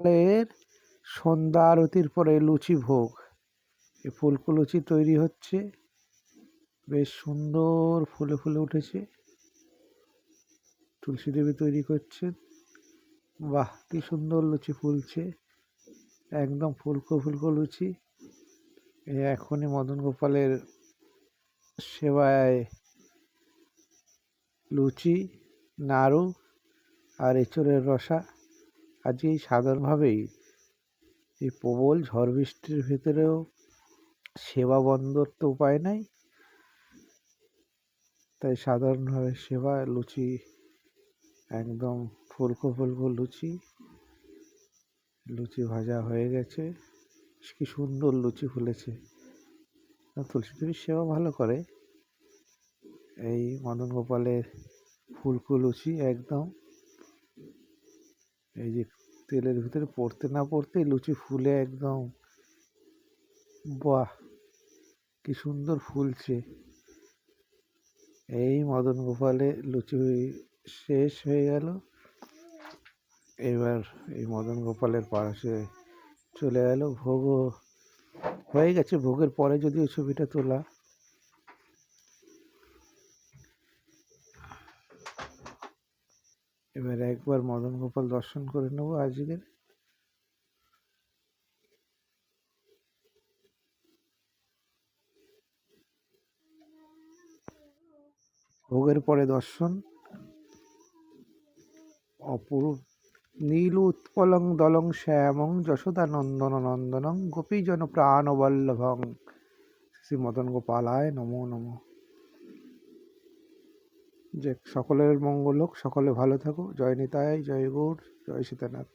এর সন্ধ্যা আরতির পরে লুচি ভোগ। এই ফুলকো লুচি তৈরি হচ্ছে, বেশ সুন্দর ফুলে ফুলে উঠেছে। তুলসী দেবী তৈরি করছেন। বাহ, কি সুন্দর লুচি ফুলছে, একদম ফুলকো ফুলকো লুচি। এখনই মদন গোপালের সেবায় লুচি, নাড়ু আর এঁচোড়ের রসা। আজকে এই সাধারণভাবেই এই প্রবল ঝড় বৃষ্টির ভেতরেও সেবা বন্ধর তো উপায় নাই, তাই সাধারণভাবে সেবা লুচি, একদম ফুলকো ফুলকো লুচি। লুচি ভাজা হয়ে গেছে, কি সুন্দর লুচি ফুলেছে। তুলসী দেবীর সেবা ভালো করে। এই মদন গোপালের ফুলকো লুচি একদম, এই যে তেলের ভিতরে পড়তে না পড়তেই লুচি ফুলে একদম, বাহ কি সুন্দর ফুলছে। এই মদন গোপালের লুচি শেষ হয়ে গেল। এবার এই মদন গোপালের পাশে চলে গেল, ভোগও হয়ে গেছে। ভোগের পরে যদি ওই ছবিটা তোলা। এবার একবার মদন গোপাল দর্শন করে নেবো আজকের। ভোগের পরে দর্শন, অপরূপ নীল উৎপলং দলং শ্যামং যশোদা নন্দন নন্দনং গোপীজন প্রাণবল্লভং। শ্রী মদন গোপালায় নমো নমঃ। যে সকলের মঙ্গল হোক, সকলে ভালো থাকো। জয় নিতাই, জয় গৌর, জয় সীতানাথ।